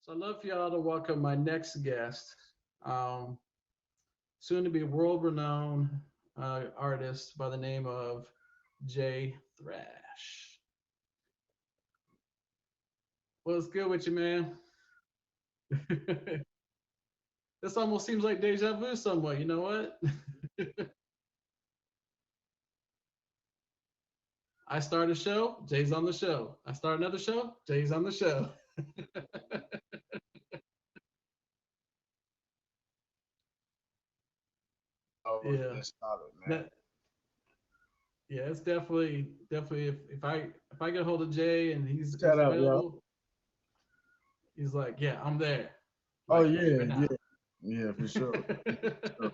So I'd love for y'all to welcome my next guest, um, soon to be world renowned artist by the name of J Thrash. What's good with you, man? This almost seems like deja vu somewhat. You know what? I start a show, Jay's on the show. I start another show, Jay's on the show. Always Yeah. been solid, man. That, yeah, it's definitely if I get a hold of Jay and he's Shout out, y'all. available, he's like, yeah, I'm there. Oh Like yeah, right yeah, now. yeah, for sure. So,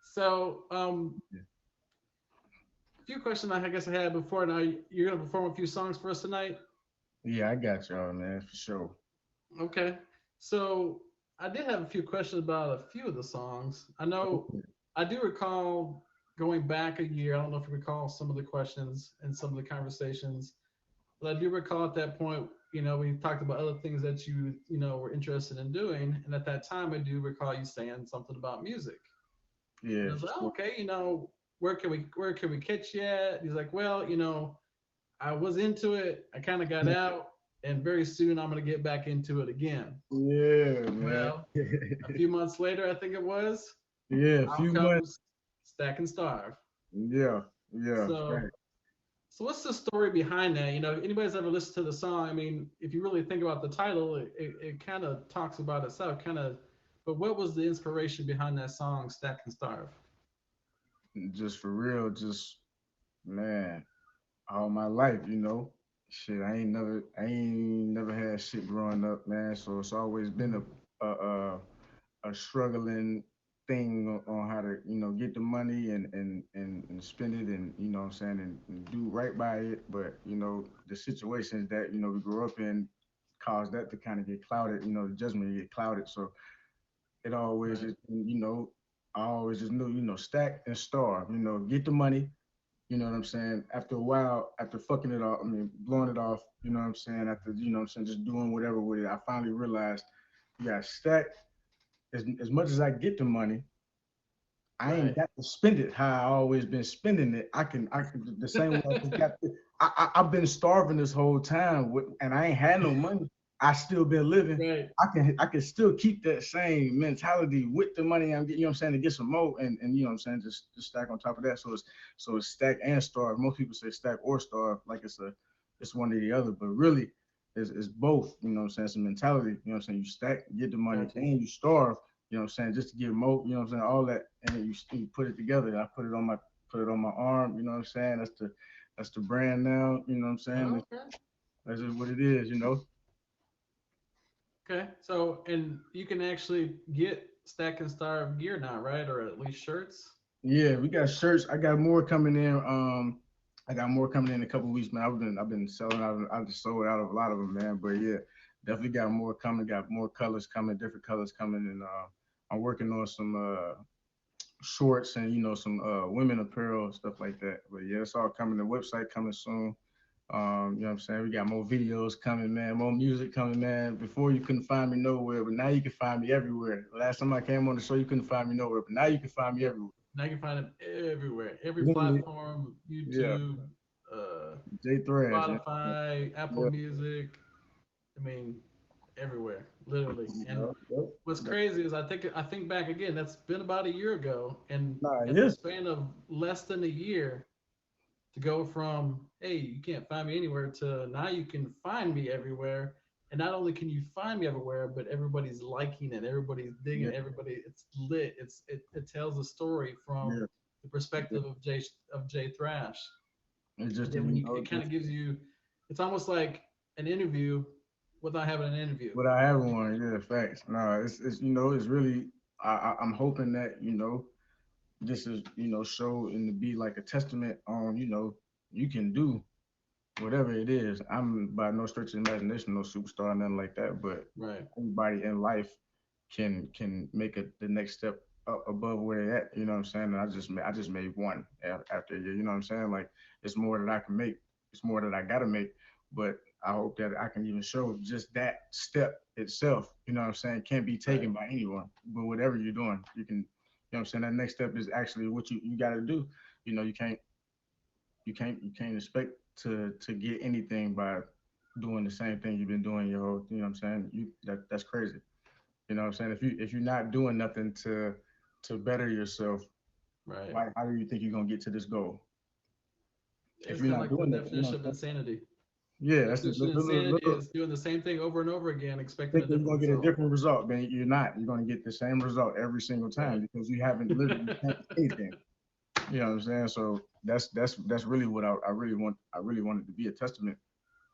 So, yeah. a few questions I guess I had before. Now you're gonna perform a few songs for us tonight. Yeah, I got y'all, man, for sure. Okay. So I did have a few questions about a few of the songs. I know I do recall going back a year. I don't know if you recall some of the questions and some of the conversations, but I do recall at that point, we talked about other things that you were interested in doing. And at that time, I do recall you saying something about music. And I Yeah, was for like, oh, sure. okay, where can we catch you at? He's like, well, I was into it. I kind of got out, and very soon I'm gonna get back into it again. Yeah, man. Well, a few months later, I think it was, Yeah, a out few months. comes Stack and Starve. Yeah, yeah, So, right. so what's the story behind that? If anybody's ever listened to the song, I mean, if you really think about the title, it kind of talks about itself, kind of. But what was the inspiration behind that song, Stack and Starve? Just for real, just man, all my life, shit. I ain't never had shit growing up, man. So it's always been a struggling thing on how to get the money and spend it and what I'm saying and do right by it, but the situations that we grew up in caused that to kind of get clouded, the judgment get clouded. So it always Right. just I always just knew, stack and starve, get the money, you know what I'm saying? After a while, after fucking it off, I mean, blowing it off, you know what I'm saying? After, what I'm saying, just doing whatever with it, I finally realized you got to stack as much as I get the money, I ain't Right. got to spend it how I always been spending it. I can the same way I just got. I've been starving this whole time, and I ain't had no money. I still been living. Right. I can still keep that same mentality with the money I'm getting. You know what I'm saying, to get some more, and you know what I'm saying, just stack on top of that. So it's stack and starve. Most people say stack or starve, like it's one or the other, but really it's both. You know what I'm saying? It's a mentality. You know what I'm saying? You stack, get the money, Gotcha. and you starve, you know what I'm saying, just to get more, you know what I'm saying, all that, and then you put it together. I put it on my arm, you know what I'm saying? That's the brand now, you know what I'm saying? Oh, okay. That's just what it is. Okay. So, and you can actually get Stack and Starve gear now, right? Or at least shirts. Yeah, we got shirts. I got more coming in. I got more coming in a couple weeks, man. I've been selling out. I just sold out of a lot of them, man. But yeah, definitely got more coming. Got more colors coming, different colors coming, and I'm working on some shorts and some women apparel stuff like that. But yeah, it's all coming. The website coming soon. You know what I'm saying? We got more videos coming, man. More music coming, man. Before you couldn't find me nowhere, but now you can find me everywhere. Last time I came on the show, you couldn't find me nowhere, but now you can find me everywhere. Now you can find them everywhere, every Literally, platform, yeah. YouTube, uh, J Thrash, yeah. Spotify, Apple Yeah. Music. I mean, everywhere, literally. And Yep. what's crazy is I think back again. That's been about a year ago, and Nah, in the yes. span of less than a year, to go from hey, you can't find me anywhere to now you can find me everywhere. And not only can you find me everywhere, but everybody's liking it, everybody's digging Yeah, it, everybody it's lit. It tells a story from yeah. the perspective of Jay Thrash. It's And just then when it kind just of gives you, it's almost like an interview without having an interview. what I have one, yeah, facts. Nah, it's it's really I'm hoping that, this is, show and to be like a testament on, you can do whatever it is. I'm by no stretch of imagination no superstar, nothing like that, but Right. anybody in life can make it the next step up above where they're at. You know what I'm saying? And I just made after a year. You know what I'm saying? Like it's more that I can make. It's more that I gotta make. But I hope that I can even show just that step itself, you know what I'm saying, can't be Right. taken by anyone. But whatever you're doing, you can, you know what I'm saying, that next step is actually what you got to do. You know, you can't expect to get anything by doing the same thing you've been doing your whole, you know what I'm saying? That's crazy. You know what I'm saying? If you're not doing nothing to better yourself, Right. why how do you think you're gonna get to this goal? If It's you're kind of not like the doing nothing, you know definition what of I'm saying? insanity. Yeah, that's the Definition of insanity is doing the same thing over and over again, expecting a thinking you're different gonna get a result. different result, man. You're not. You're gonna get the same result every single time Right. because you haven't literally changed anything. You know what I'm saying? So that's really what I really wanted to be a testament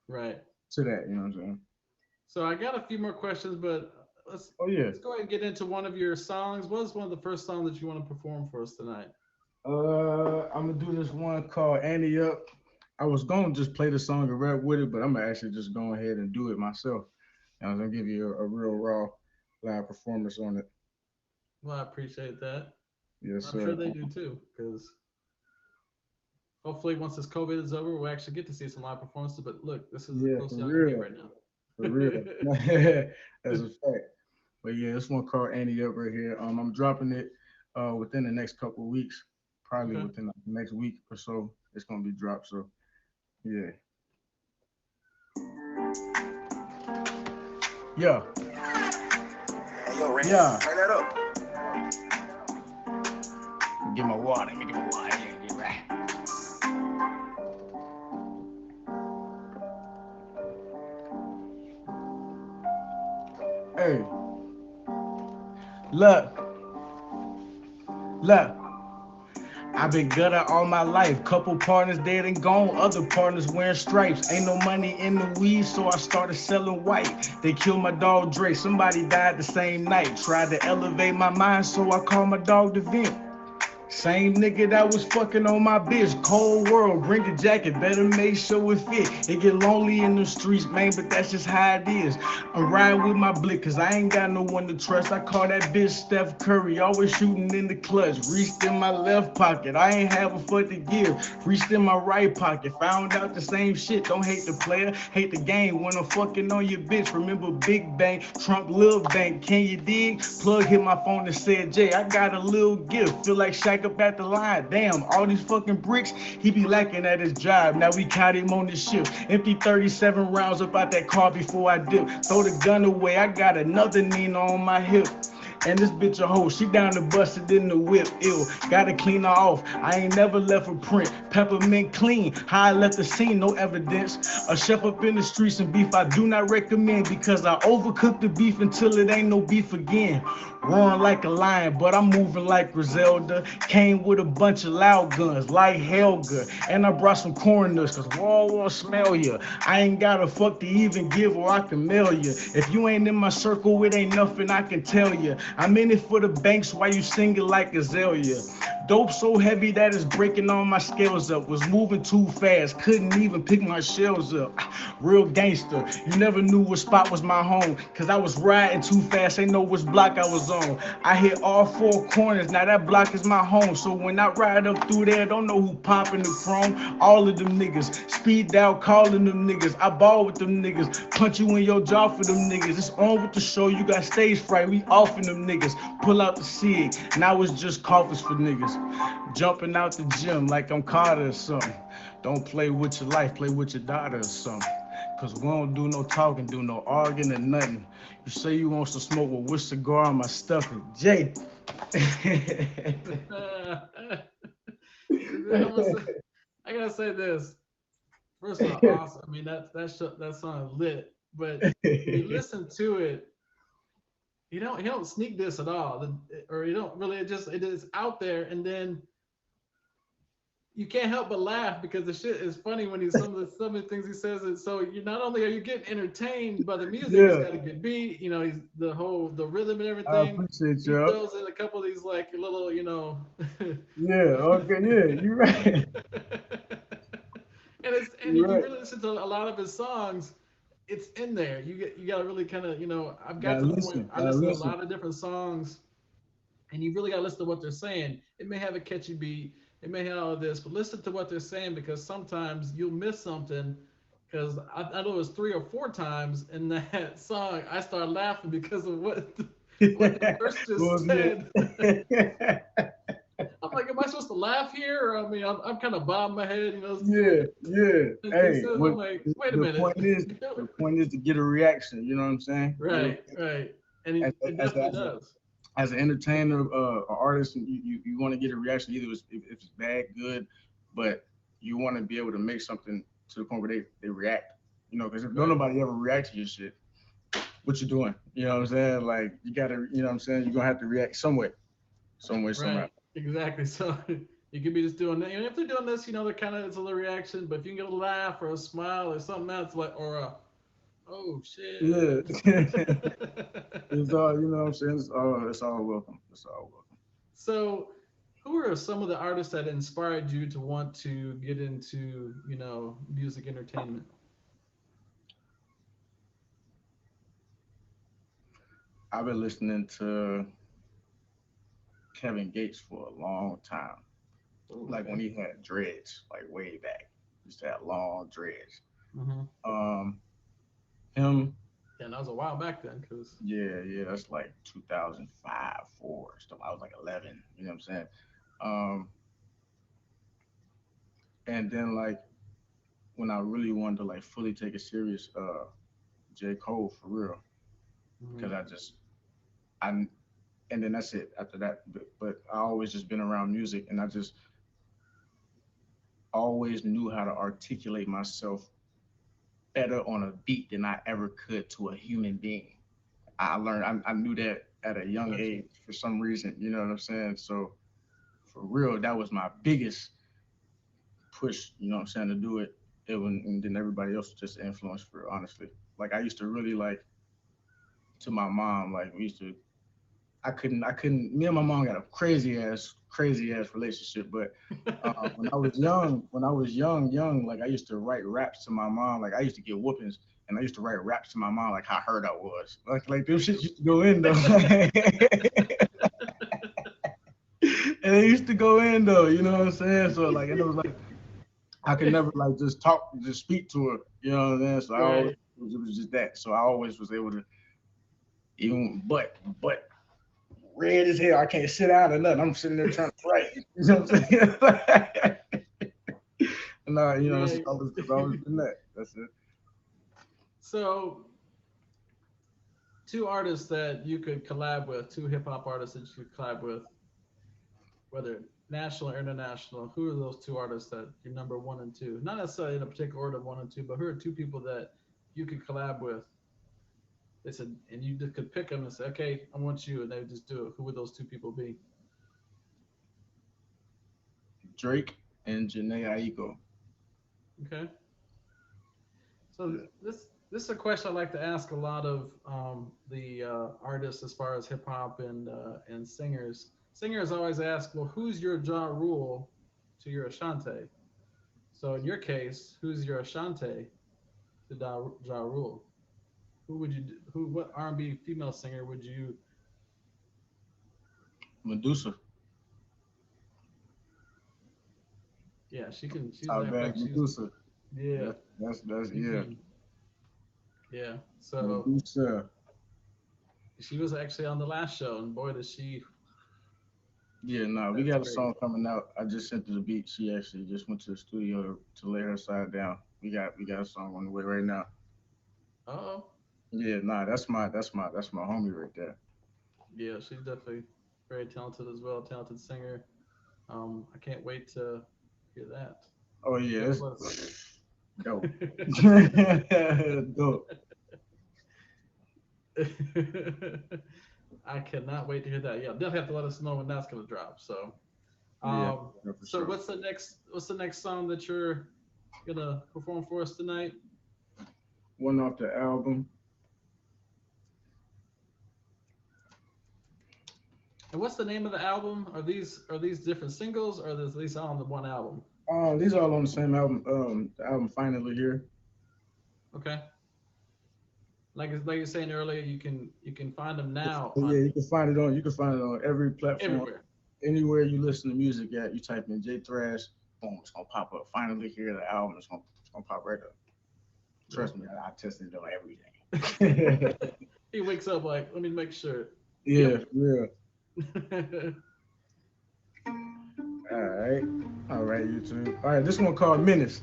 Right. to that. You know what I'm saying? So I got a few more questions, but Oh yeah. let's go ahead and get into one of your songs. What is one of the first songs that you want to perform for us tonight? I'm gonna do this one called Annie Up. I was gonna just play the song and rap with it, but I'm gonna actually just go ahead and do it myself. And I'm gonna give you a real raw live performance on it. Well, I appreciate that. Yes, I'm sure sir. they do too, because hopefully once this COVID is over, we'll actually get to see some live performances. But look, this is the Yeah, for closest y'all can get real. right now. For real. That's a fact. But yeah, this one called Annie Up right here. I'm dropping it within the next couple of weeks, probably Okay. within the next week or so. It's gonna be dropped. So yeah, yeah, Hey, yo, Randy, yeah. turn that up. Get my water. Let me get my water. Yeah, get right. Hey, look, look. I've been gutter all my life. Couple partners dead and gone, other partners wearing stripes. Ain't no money in the weed, so I started selling white. They killed my dog Dre, somebody died the same night. Tried to elevate my mind, so I called my dog the vent. Same nigga that was fucking on my bitch. Cold world, bring the jacket, better make sure it fit. It get lonely in the streets, man, but that's just how it is. I'm riding with my blick, cause I ain't got no one to trust. I call that bitch Steph Curry, always shooting in the clutch. Reached in my left pocket, I ain't have a fuck to give. Reached in my right pocket, found out the same shit. Don't hate the player, hate the game. When I'm fucking on your bitch, remember Big Bang, Trump Lil Bank. Can you dig? Plug hit my phone and said, Jay, I got a little gift. Feel like Shaq up at the line. Damn, all these fucking bricks, he be lacking at his job. Now we caught him on the shift. Empty 37 rounds up out that car before I dip. Throw the gun away, I got another Nina on my hip. And this bitch a hoe, she down to bust it in the whip. Ill, gotta clean her off. I ain't never left a print. Peppermint clean, how I left the scene, no evidence. A chef up in the streets and beef I do not recommend because I overcook the beef until it ain't no beef again. Roaring like a lion, but I'm moving like Griselda. Came with a bunch of loud guns like Helga. And I brought some coroners cause we all wanna smell ya. I ain't got a fuck to even give or I can mail ya. If you ain't in my circle, it ain't nothing I can tell ya. I'm in it for the banks while you singing like Azalea. Dope so heavy that it's breaking all my scales up. Was moving too fast, couldn't even pick my shells up. Real gangster, you never knew what spot was my home. Cause I was riding too fast, ain't know which block I was on. I hit all four corners, now that block is my home. So when I ride up through there, don't know who popping the chrome. All of them niggas, speed down, calling them niggas. I ball with them niggas, punch you in your jaw for them niggas. It's on with the show, you got stage fright, we offing them niggas. Pull out the SIG, now it's just coffers for niggas. Jumping out the gym like I'm Carter or something. Don't play with your life, play with your daughter or something. Cause we don't do no talking, do no arguing or nothing. You say you want some smoke, well, which cigar am I stuffing? Jay. I'm gonna say, I gotta say this. First of all, awesome. I mean that song is lit, but when you listen to it, you don't sneak this at all, or you don't really. It is out there, and then you can't help but laugh because the shit is funny when he's some of the things he says. And so you not only are you getting entertained by the music, it's Yeah, got a good beat. He's the rhythm and I everything. appreciate He y'all. throws in a couple of these like little, Yeah, okay, yeah, you're right. and You're if you right. really listen to a lot of his songs, it's in there. You got to really kind of I've got Gotta to the point listen, I gotta listen to a listen. lot of different songs, and you really got to listen to what they're saying. It may have a catchy beat, it may have all of this, but listen to what they're saying because sometimes you'll miss something because I know it was 3 or 4 times in that song I started laughing because of what the verse just Well, said. yeah. I'm like, am I supposed to laugh here? Or, I mean, I'm kind of bobbing my head, Yeah, yeah. as he Hey, says, what I'm like, wait a the minute. point is, the point is to get a reaction. You know what I'm saying? Get a, Right, right. And as, it as, definitely as, a, does. as an entertainer, an artist, you want to get a reaction. Either if it's bad, good, but you want to be able to make something to the point where they react. You know, because if don't Right, nobody ever react to your shit, what you doing? You know what I'm saying? Like you gotta, you know what I'm saying? You're gonna have to react some way, somehow. right. Exactly. So you could be just doing that. And if they're doing this, they're kind of, it's a little reaction, but if you can get a laugh or a smile or something else, like, or a, oh, Yeah. shit. It's all, you know what I'm saying? It's all welcome. It's all welcome. So, who are some of the artists that inspired you to want to get into, music entertainment? I've been listening to Kevin Gates for a long time. Oh, Like when okay. he had dreads, like way back. He used to have long dreads. Mm-hmm. Um, him, And that was a while back then, because yeah, that's like 2005, four stuff. I was like 11. You know what I'm saying? Um, and then like when I really wanted to like fully take it serious, J Cole for real, hmm because I and then that's it after that. But I always just been around music, and I just always knew how to articulate myself better on a beat than I ever could to a human being. I learned, I knew that at a young gotcha. age for some reason, you know what I'm saying? So for real, that was my biggest push, you know what I'm saying, to do it. And then everybody else was just influence for real, honestly. Like I used to really like to my mom, like we used to I couldn't. Me and my mom got a crazy ass relationship. But when I was young, like I used to write raps to my mom. Like I used to get whoopings, and I used to write raps to my mom, like how hurt I was. Like them shit used to go in though, and it used to go in though. You know what I'm saying? So like, and it was like I could never like just talk, just speak to her. You know what I'm saying? So I always Right. it was just that. So I always was able to even but red as hell. I can't sit down or nothing. I'm sitting there trying to write. You know what I'm saying? No, Right. it's always been that. That's it. So, two artists that you could collab with, two hip hop artists that you could collab with, whether national or international, who are those two artists that you're number one and two? Not necessarily in a particular order of one and two, but who are two people that you could collab with? They said, and you just could pick them and say, okay, I want you, and they would just do it. Who would those two people be? Drake and Janae Aiko. Okay. So Yeah. this is a question I like to ask a lot of the artists as far as hip hop and singers. Singers always ask, well, who's your Ja Rule to your Ashante? So in your case, who's your Ashante to Ja Rule? Who would you? Who? What R&B female singer would you? Medusa. Yeah, she can. She's Top act bag like she's. Medusa. Yeah. That's yeah. hmm Yeah. So Medusa. she was actually on the last show, and boy, does she. Yeah, no, we That's got a great. song coming out. I just sent her the beat. She actually just went to the studio to lay her side down. We got a song on the way right now. Oh. Yeah, nah, that's my homie right there. Yeah, she's definitely very talented as well. Talented singer. I can't wait to hear that. Oh You yeah, have to it's let us. dope. Dope. I cannot wait to hear that. Yeah, definitely have to let us know when that's gonna drop. So, Yeah, yeah, for so sure. what's the next song that you're gonna perform for us tonight? One off the album. And what's the name of the album? Are these different singles, or is these all on the one album? These are all on the same album. The album finally here. Okay. Like you were saying earlier, you can find them now Yeah, on you can find it on every platform, everywhere. anywhere you listen to music at. You type in J Thrash, boom, it's gonna pop up. Finally here, the album is gonna pop right up. Trust me, I tested it on everything. He wakes up like, let me make sure. Yeah, Yep. yeah. All right, YouTube. All right, this one called Menace.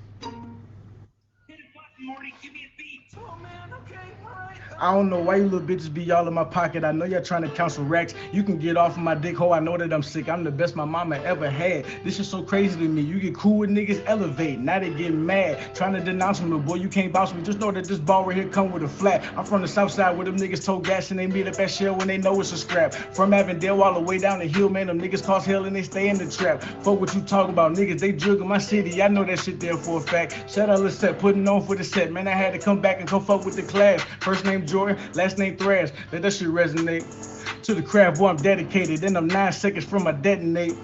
I don't know why you little bitches be y'all in my pocket. I know y'all trying to count some racks. You can get off of my dick hole. I know that I'm sick. I'm the best my mama ever had. This is so crazy to me. You get cool with niggas, elevate. Now they getting mad. Trying to denounce me, little boy. You can't bounce me. Just know that this ball right here come with a flat. I'm from the south side where them niggas told gas and they meet up at shell when they know it's a scrap. From Avondale all the way down the hill, man. Them niggas cause hell and they stay in the trap. Fuck what you talk about, niggas. They jugging my city. I know that shit there for a fact. Shout out Lissette, putting on for the set. Man, I had to come back and come fuck with the class. First name Jordan, last name Thrash. Let that shit resonate. To the crab boy, I'm dedicated. And I'm 9 seconds from a detonate.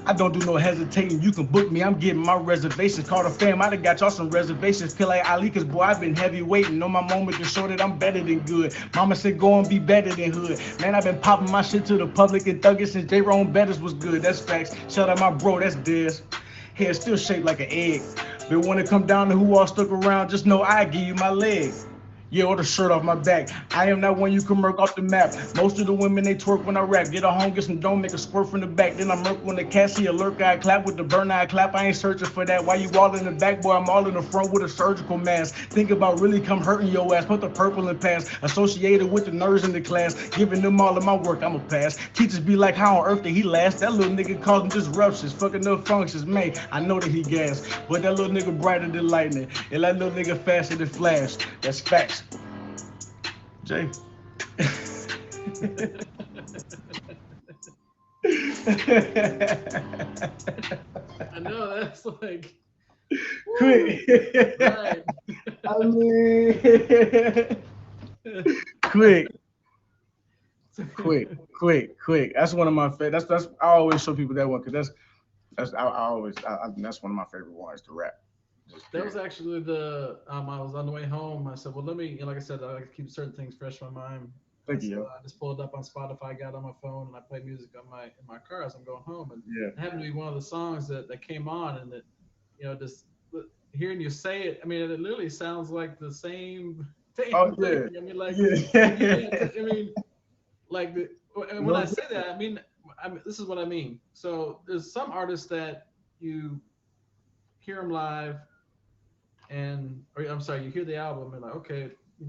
I don't do no hesitating. You can book me. I'm getting my reservations. Call the fam. I done got y'all some reservations. Feel like Ali, cause boy, I've been heavy waiting. Know my moment to show that I'm better than good. Mama said go and be better than hood. Man, I've been popping my shit to the public and thugging since J-Rone Betters was good. That's facts. Shout out my bro, that's Dez. Hair still shaped like an egg. But when it come down to who all stuck around, just know I give you my leg. Yeah, or the shirt off my back. I am not one you can murk off the map. Most of the women, they twerk when I rap. Get a home, get some dome, make a squirt from the back. Then I murk when the cat see a lurk eye clap with the burn eye clap. I ain't searching for that. Why you all in the back, boy? I'm all in the front with a surgical mask. Think about really come hurting your ass. Put the purple in pass. Associated with the nerds in the class. Giving them all of my work, I'ma pass. Teachers be like, how on earth did he last? That little nigga causing disruptions, fucking up functions. Man, I know that he gas. But that little nigga brighter than lightning. And that little nigga faster than flash. That's facts. Jay. I know that's like Quick. right. I mean, quick. That's one of my favorite. That's I always show people that one because that's one of my favorite ones to rap. That was actually the I was on the way home. I said, well, let me, like I said, I like to keep certain things fresh in my mind. Thank you. I just pulled it up on Spotify, got on my phone, and I play music on in my car as I'm going home. And Yeah. it happened to be one of the songs that came on, and that just hearing you say it. I mean, it literally sounds like the same thing. Oh yeah. I mean, like Yeah. I mean, like when I say that, I mean this is what I mean. So there's some artists that you hear them live or I'm sorry, you hear the album and like, okay, you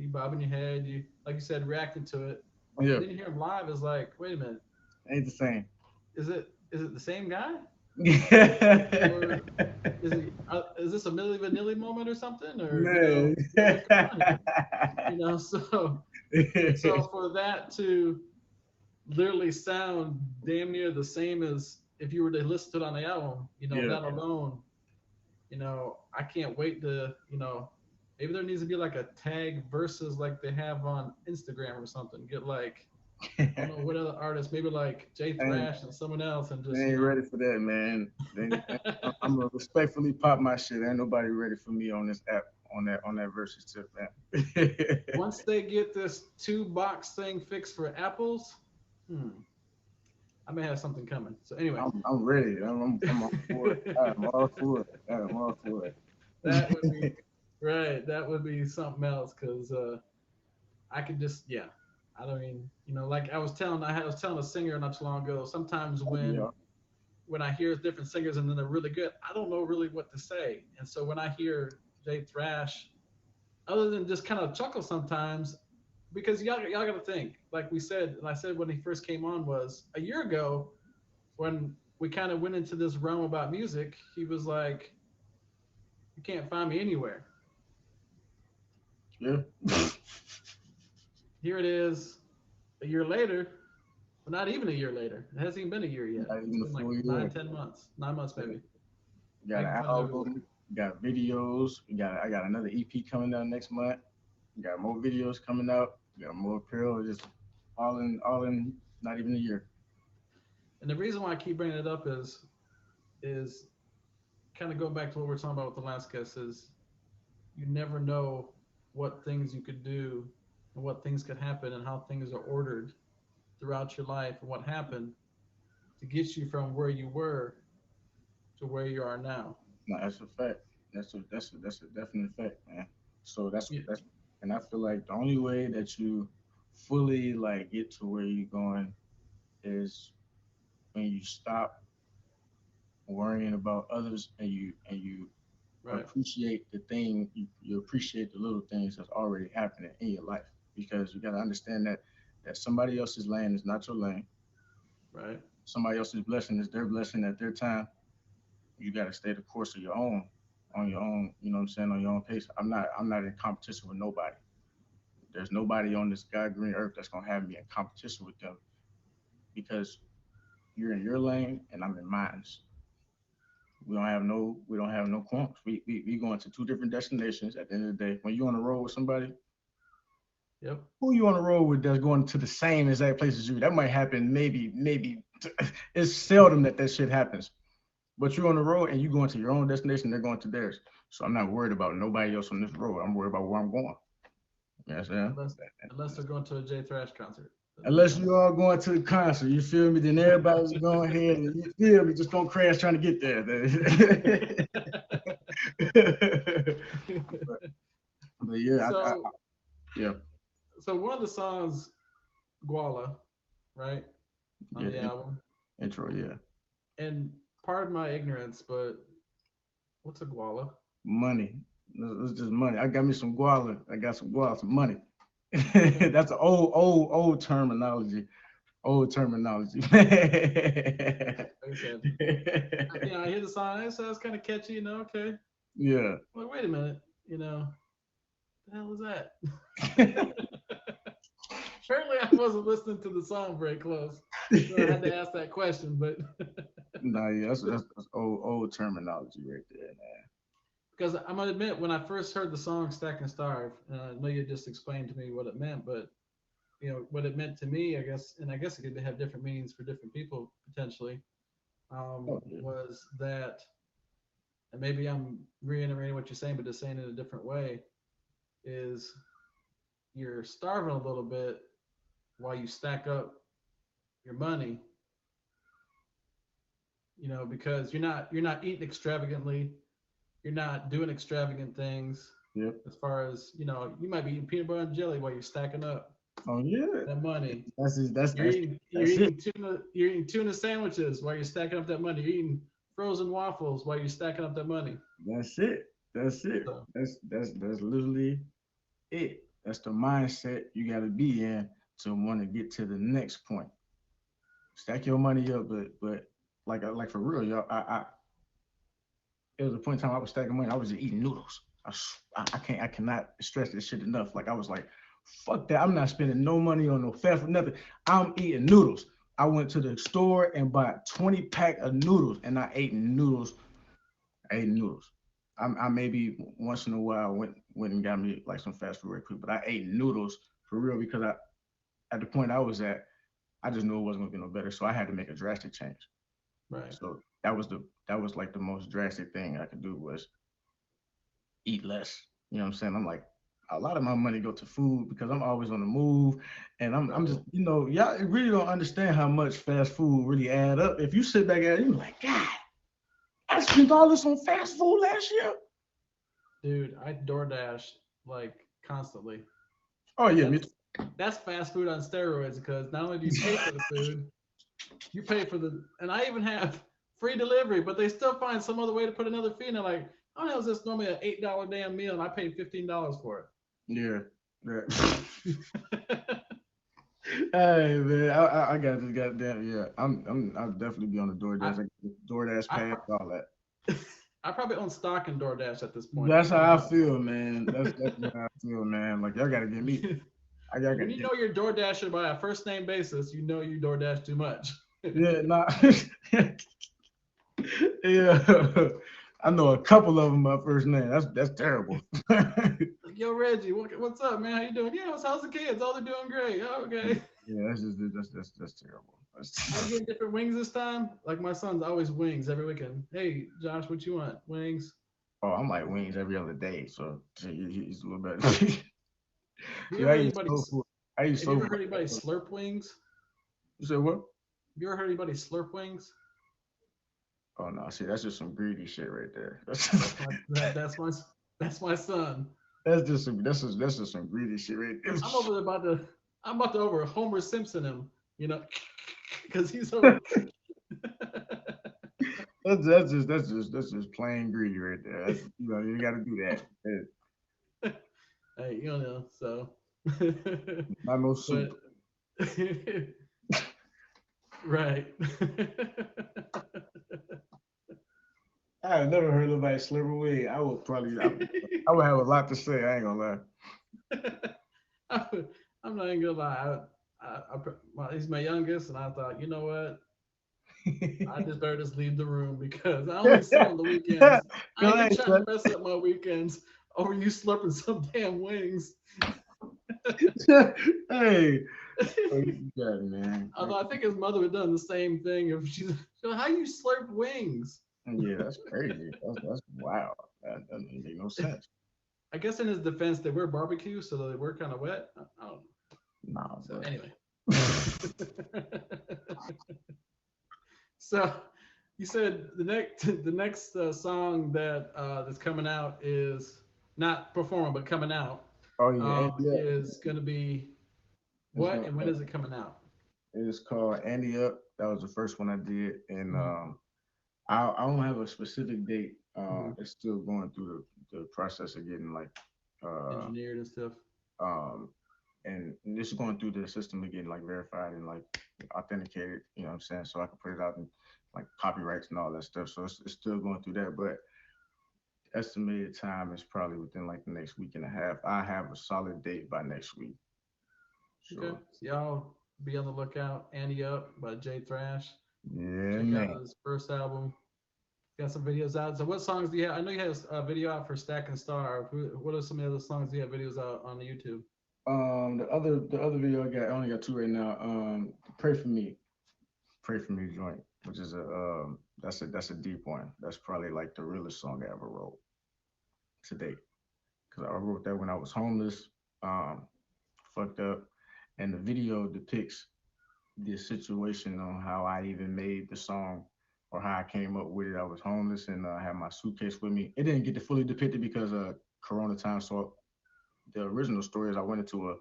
bobbing your head, you like you said, reacting to it. Yeah. And then you hear him live, it's like, wait a minute, Ain't the same. Is it the same guy? Yeah. Or is this a Milli Vanilli moment or something? Or Man. come on here. So for that to literally sound damn near the same as if you were to listen to it on the album, that alone, I can't wait to, maybe there needs to be like a tag versus like they have on Instagram or something. Get like, I don't know what other artists, maybe like J Thrash and someone else, and just. They ain't ready for that, man. I'm gonna respectfully pop my shit. Ain't nobody ready for me on this app on that versus tip, man. Once they get this 2-box thing fixed for apples, I may have something coming. So anyway, I'm ready. I'm all for it. I'm all for it. That would be right. That would be something else because I could just I don't mean like I was telling a singer not too long ago. Sometimes when I hear different singers and then they're really good, I don't know really what to say. And so when I hear J Thrash, other than just kind of chuckle sometimes, because y'all got to think, like we said, and I said when he first came on was a year ago when we kind of went into this realm about music. He was like, "You can't find me anywhere." Yeah. Here it is, a year later. Well, not even a year later. It hasn't even been a year yet. Not even it's been like 10 months. 9 months maybe. You got an album, you got videos, I got another EP coming out next month. You got more videos coming out, you got more apparel, just all in not even a year. And the reason why I keep bringing it up is kind of going back to what we are talking about with the last guest is you never know what things you could do and what things could happen and how things are ordered throughout your life and what happened to get you from where you were to where you are now. No, that's a fact. That's a definite fact, man. So Yeah, and I feel like the only way that you fully like get to where you're going is when you stop worrying about others and you right, appreciate you appreciate the little things that's already happening in your life, because you got to understand that somebody else's lane is not your lane. right. Somebody else's blessing is their blessing at their time. You got to stay the course of your own, on your own, you know what I'm saying, on your own pace. I'm not in competition with nobody. There's nobody on this god green earth that's gonna have me in competition with them, because you're in your lane and I'm in mine. We don't have no qualms. We going to two different destinations at the end of the day. When you on the road with somebody, Yep. who you on the road with that's going to the same exact place as you? That might happen, maybe it's seldom that that shit happens. But you're on the road and you going to your own destination, they're going to theirs. So I'm not worried about nobody else on this road. I'm worried about where I'm going. You know what I'm Unless unless they're going to a J Thrash concert, then Unless no. you all going to the concert, you feel me? Then everybody's going ahead and you feel me, just don't crash trying to get there. but, but yeah, So yeah, so one of the songs, Guala, right, on yeah, the album, intro, yeah. and pardon my ignorance, but what's a Guala? Money. It's just money. I got me some guala. I got some guala, some money. Okay. That's an old terminology. Old terminology. Like I said, I hear the song. It sounds kind of catchy, Okay. Yeah. Like, wait a minute. The hell is that? Apparently, I wasn't listening to the song very close, so I had to ask that question. But Nah, yeah, that's old terminology right there, man. because I'm gonna admit, when I first heard the song "Stack and Starve," and I know you just explained to me what it meant, but what it meant to me, I guess, and I guess it could have different meanings for different people potentially. Oh yeah. Was that, and maybe I'm reiterating what you're saying, but just saying it a different way, is you're starving a little bit while you stack up your money, because you're not eating extravagantly, you're not doing extravagant things. Yep. As far as you might be eating peanut butter and jelly while you're stacking up Oh yeah. that money. You're That's eating you're that's it. eating tuna you're eating tuna sandwiches while you're stacking up that money. You're eating frozen waffles while you're stacking up that money. That's it. That's it. So That's literally it. That's the mindset you got to be in to want to get to the next point. Stack your money up, but like for real, y'all. It was a point in time I was stacking money. I was just eating noodles. I cannot stress this shit enough. Like I was like, fuck that. I'm not spending no money on no fast food, nothing. I'm eating noodles. I went to the store and bought 20 pack of noodles, and I ate noodles. I ate noodles. I maybe once in a while went and got me like some fast food real quick, but I ate noodles for real because I at the point I was at, I just knew it wasn't gonna be no better, so I had to make a drastic change. right. So that was like the most drastic thing I could do was eat less. You know what I'm saying? I'm like, a lot of my money go to food because I'm always on the move, and I'm Right. just y'all really don't understand how much fast food really add up. If you sit back at it, you're like, God, I spent all this on fast food last year. Dude, I DoorDash like constantly. Oh And yeah, me that's that's fast food on steroids because not only do you pay for the food, you pay for and I even have free delivery, but they still find some other way to put another fee. And they're like, oh, hell is this normally an $8 damn meal and I paid $15 for yeah. Yeah. it. Hey man, I got this goddamn yeah. I'll definitely be on the I, DoorDash, like DoorDash I, pass, all that. I probably own stock in DoorDash at this point. That's You how I know, feel, man. That's definitely how I feel, man. Like y'all gotta get me. Y'all when gotta you get know you're DoorDasher by a first name basis, you know you DoorDash too much. yeah, nah. Yeah. I know a couple of them by first name. That's terrible. Like, yo, Reggie, what's up, man? How you doing? Yeah, how's the kids? Oh, they're doing great. Oh, okay. Yeah, that's terrible. Are you getting different wings this time? Like my son's always wings every weekend. Hey, Josh, what you want? Wings? Oh, I'm like wings every other day, so he's a little better. Have you Yeah, ever heard anybody? I eat Have you soul ever food. heard anybody slurp wings? You said what? Have you ever heard anybody slurp wings? Oh no, see, that's just some greedy shit right there. That's my son. That's just some greedy shit right there. I'm over there I'm about to over Homer Simpson him, you know, because he's over. That's just plain greedy right there. That's, you know, you got to do that. Hey, you know, so. Not no soup. But right. I've never heard nobody slurp away. I would have a lot to say. I ain't gonna lie. I'm not even gonna lie. He's my youngest, and I thought, you know what? I just better just leave the room because I only see him on the weekends. I Go ain't been ahead, trying to mess up my weekends over you slurping some damn wings. hey, oh, you got it, man. Although I think his mother would have done the same thing if she's like, how you slurp wings? Yeah, that's crazy. That's wild. That doesn't make no sense. I guess in his defense, they were barbecue, so they were kind of wet. I don't know. Nah, So but anyway. So you said the next song that's coming out is not performing but coming out oh yeah, and yeah, is going to be it's what gonna and when is it coming out? it's called Andy Up. That was the first one I did, and Mm-hmm. I don't have a specific date. Mm-hmm. It's still going through the process of getting like uh Engineered and stuff. um and this is going through the system of getting like verified and like authenticated. You know what I'm saying? So I can put it out and like copyrights and all that stuff. So it's still going through that, but estimated time is probably within like the next week and a half. I have a solid date by next week. Okay, So so y'all be on the lookout. Annie Up by J Thrash. yeah, Check out man. his first album. Got some videos out. So what songs do you have? I know you have a video out for Stack and Star. What are some of the other songs you have videos out on the YouTube? The other video I only got two right now. Pray for me, pray for me joint, which is that's a deep one. That's probably like the realest song I ever wrote to date. Cause I wrote that when I was homeless, um, fucked up, and the video depicts the situation on how I even made the song or how I came up with it. I was homeless and I had my suitcase with me. It didn't get to fully depicted because of Corona time. So the original story is I went into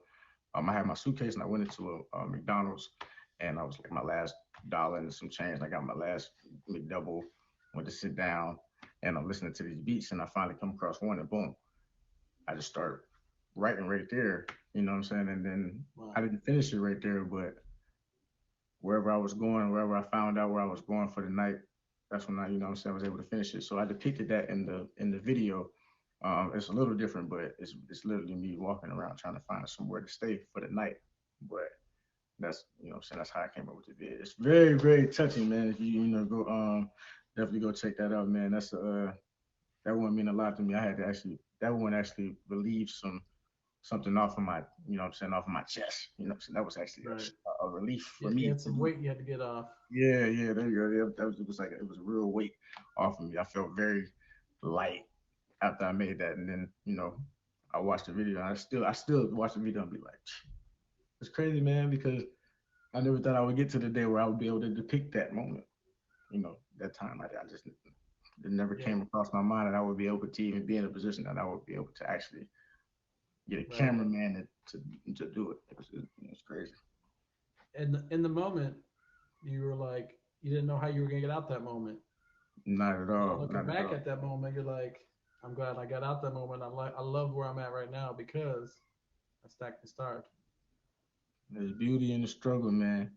I had my suitcase and I went into a McDonald's and I was like my last dollar and some change. And I got my last McDouble, went to sit down and I'm listening to these beats and I finally come across one and boom, I just start writing right there. You know what I'm saying? And then I Wow. didn't finish it right there, but wherever I was going, wherever I found out where I was going for the night, that's when I, you know what I'm saying, I was able to finish it. So I depicted that in the video. It's a little different, but it's literally me walking around trying to find somewhere to stay for the night. But that's you know what I'm saying, that's how I came up with the video. It's very, very touching, man. If you go definitely go check that out, man. That one mean a lot to me. I had to actually that one actually relieved something off of my, you know what I'm saying, off of my chest. You know what I'm saying? That was actually Right. a relief for You me had to some do. weight you had to get off. Yeah, yeah, there you go. Yeah, that was it was like it was a real weight off of me. I felt very light after I made that, and then I watched the video. And I still watch the video and be like, it's crazy, man, because I never thought I would get to the day where I would be able to depict that moment. That time I just it never Yeah. came across my mind that I would be able to even be in a position that I would be able to actually get a Right. cameraman to do it. It's crazy. In the moment, you were like, you didn't know how you were gonna get out that moment. Not at Now all. looking Not at back all. at that moment, you're like, I'm glad I got out that moment. I love where I'm at right now because I stacked and starved. There's beauty in the struggle, man.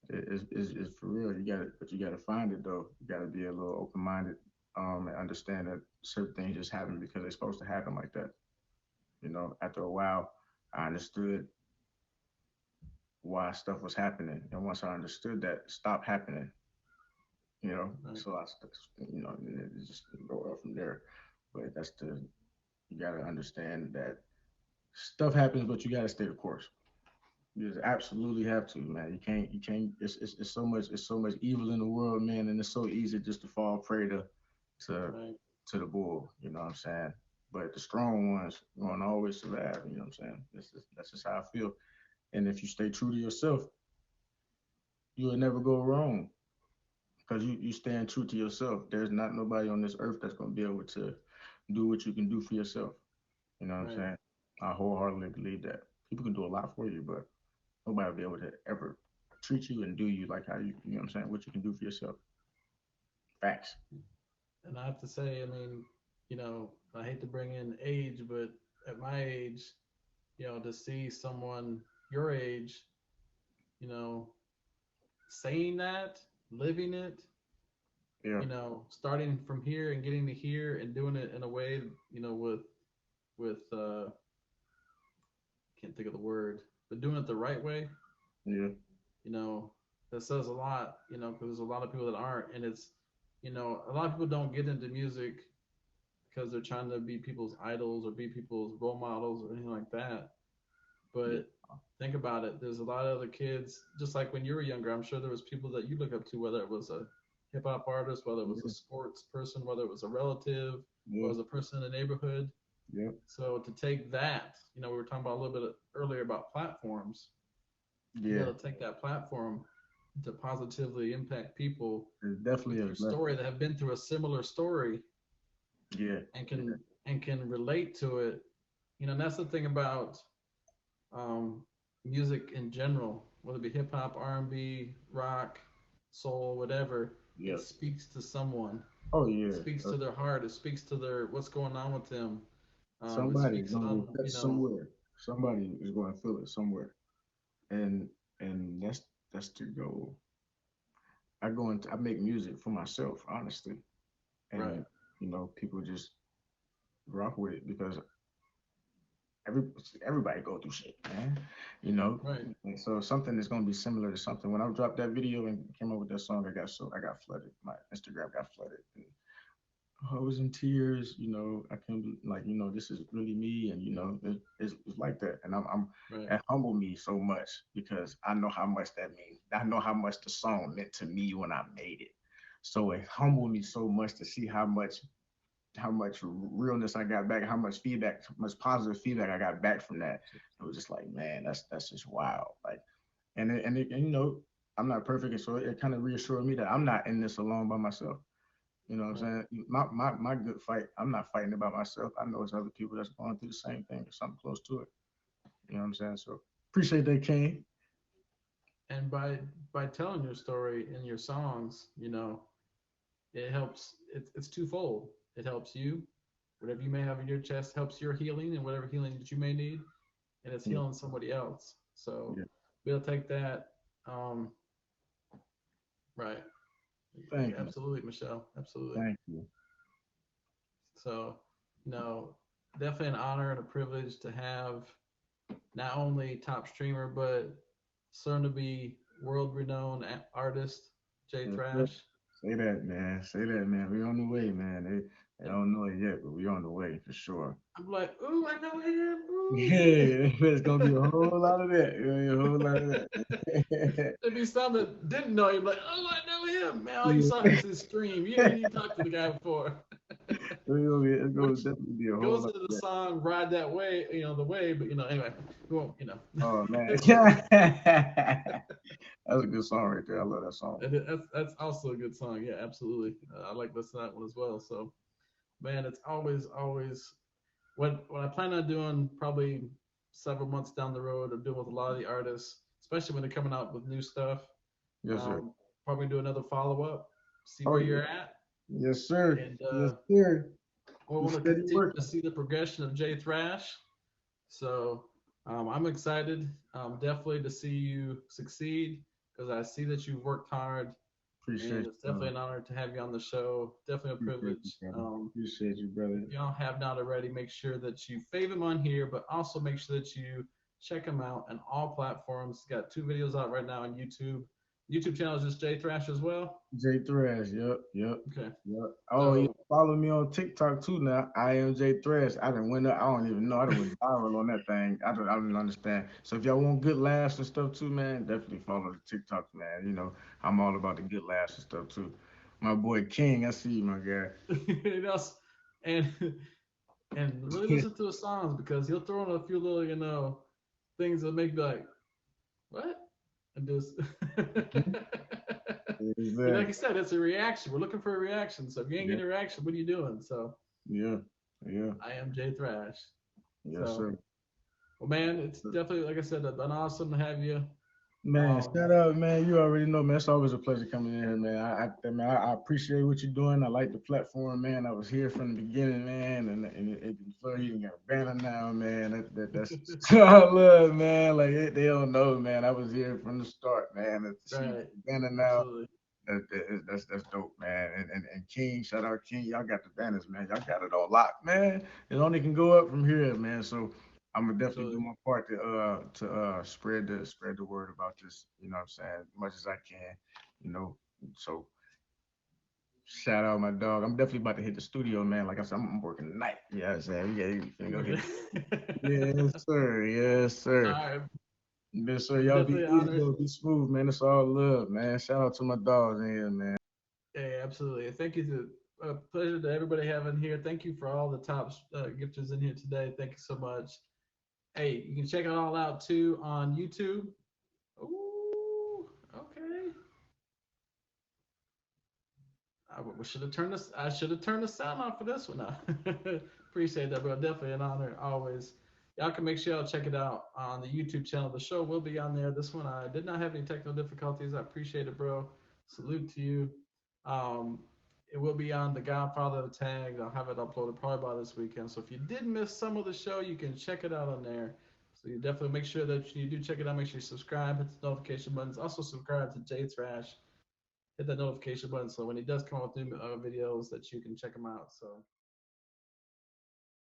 It's for real. But you gotta find it though. You gotta be a little open minded, and understand that certain things just happen because they're supposed to happen like that. After a while, I understood why stuff was happening, and once I understood that, it stopped happening. Right. So and it just go up from there. But you gotta understand that stuff happens, but you gotta stay the course. You just absolutely have to, man. You can't. It's so much evil in the world, man, and it's so easy just to fall prey to Right. to the bull. You know what I'm saying? But the strong ones gonna always survive. You know what I'm saying? That's just how I feel. And if you stay true to yourself, you will never go wrong. because you stand true to yourself. There's not nobody on this earth that's gonna be able to do what you can do for yourself. You know what I'm Right. saying? I wholeheartedly believe that people can do a lot for you, but nobody will be able to ever treat you and do you like how you know what I'm saying, what you can do for yourself. Facts. And I have to say, I mean, I hate to bring in age, but at my age, to see someone your age, you know, saying that, living it, Yeah. starting from here and getting to here and doing it in a way, with can't think of the word, but doing it the right way, Yeah. you know, that says a lot, because there's a lot of people that aren't, and it's, a lot of people don't get into music because they're trying to be people's idols or be people's role models or anything like that. Yeah. But think about it. There's a lot of other kids, just like when you were younger. I'm sure there was people that you look up to, whether it was a hip hop artist, whether it was a Yeah. sports person, whether it was a relative, whether Yeah. it was a person in the neighborhood. Yeah. So to take that, we were talking about a little bit earlier about platforms. Yeah. To take that platform to positively impact people It's definitely with a your blessing. story that have been through a similar story Yeah. and Yeah. can relate to it. And that's the thing about um, music in general, whether it be hip hop, R&B, rock, soul, whatever. It Yeah. speaks to someone. Oh It yeah. speaks to their heart. It speaks to their what's going on with them. It Somebody's speaks gonna on, get touched somewhere. Somebody is gonna feel it somewhere. And that's the goal. I make music for myself, honestly. right, And people just rock with it because every everybody go through shit, man. You know, right. and so something is gonna be similar to something. When I dropped that video and came up with that song, I got flooded. My Instagram got flooded. And I was in tears. I can't be like, this is really me, and it's like that. And Right. it humbled me so much because I know how much that means. I know how much the song meant to me when I made it. So it humbled me so much to see how much realness I got back, how much feedback, how much positive feedback I got back from that. It was just like, man, that's just wild. Like, and I'm not perfect, and so it kind of reassured me that I'm not in this alone by myself. You know what I'm Right. saying? My good fight, I'm not fighting about myself. I know it's other people that's going through the same thing or something close to it. You know what I'm saying? So appreciate that, King. And by telling your story in your songs, it helps. It's twofold. It helps you, whatever you may have in your chest, helps your healing and whatever healing that you may need, and it's Yeah, healing somebody else. So yeah. we'll take that. Um, right. Thank you. Absolutely, Michelle. Absolutely. Thank you. So, definitely an honor and a privilege to have not only top streamer, but soon to be world renowned artist, J Yes, sir. Thrash. Say that, man. Say that, man. We on the way, man. They And don't know it yet, but we on the way for sure. I'm like, ooh, I know him. Ooh. Yeah, there's gonna be a whole lot of that. A whole lot of that. There'd be some that didn't know him, like, oh, I know him. Man, all you saw Yeah. is his stream. You didn't even talk to the guy before. It's gonna Which definitely be a whole goes lot into of the that. song Ride That Way, the way, but anyway, we won't. Oh man, that's a good song right there. I love that song. And that's also a good song. Yeah, absolutely. I like listening to that one as well. So, man, it's always what I plan on doing probably several months down the road of doing with a lot of the artists, especially when they're coming out with new stuff. Yes, sir. Probably do another follow up, see Oh where yeah. you're at, Yes, sir. and Yes, sir. we The want to steady continue work. to see the progression of J Thrash. So I'm excited, definitely to see you succeed because I see that you've worked hard, and Appreciate it's you, brother. definitely an honor to have you on the show. Definitely a Appreciate you, privilege. brother. Appreciate you, brother. If y'all have not already, make sure that you fave him on here, but also make sure that you check him out on all platforms. He's got 2 videos out right now on YouTube. YouTube channel is just J Thrash as well. J Thrash. Yep. Yep. Okay. Yep. Oh yeah. So Follow me on TikTok too now. I am J Thrash. I didn't win up. I don't even know. I done went viral on that thing. I don't understand. So if y'all want good laughs and stuff too, man, definitely follow the TikTok, man. I'm all about the good laughs and stuff too. My boy King, I see you, my guy. that's and and really listen to his songs because he'll throw in a few little, things that make you like, what? And just Like you said, it's a reaction. We're looking for a reaction. So if you ain't getting a reaction, what are you doing? So yeah. I am J Thrash. Yes, sir. Well, man, it's definitely, like I said, an awesome to have you. Man, shout out, man. You already know, man. It's always a pleasure coming in here, man. I appreciate what you're doing. I like the platform, man. I was here from the beginning, man, and Florida, you got a banner now, man. That's all love, man. Like they don't know, man. I was here from the start, man. To see the banner now, Absolutely. that's dope, man. And King, shout out King. Y'all got the banners, man. Y'all got it all locked, man. It only can go up from here, man. So I'm gonna definitely do my part to spread the word about this. You know what I'm saying? As much as I can. You know. So shout out my dog. I'm definitely about to hit the studio, man. Like I said, I'm working tonight. You know what I'm saying? Yeah, you finna go hit. Yes, sir. Yes, sir. All right. Yes, sir. Y'all be easy though. Be smooth, man. It's all love, man. Shout out to my dogs in here, man. Yeah, absolutely. Thank you to pleasure to everybody having here. Thank you for all the top gifters in here today. Thank you so much. Hey, you can check it all out too on YouTube. Ooh, okay. I should have turned this. I should have turned the sound off for this one. Now. Appreciate that, bro. Definitely an honor always. Y'all can make sure y'all check it out on the YouTube channel. The show will be on there. This one I did not have any technical difficulties. I appreciate it, bro. Salute to you. Um, it will be on the Godfather tag. I'll have it uploaded probably by this weekend. So if you did miss some of the show, you can check it out on there. So you definitely make sure that you do check it out. Make sure you subscribe, hit the notification buttons. Also subscribe to J Thrash. Hit that notification button so when he does come out with new videos that you can check them out. So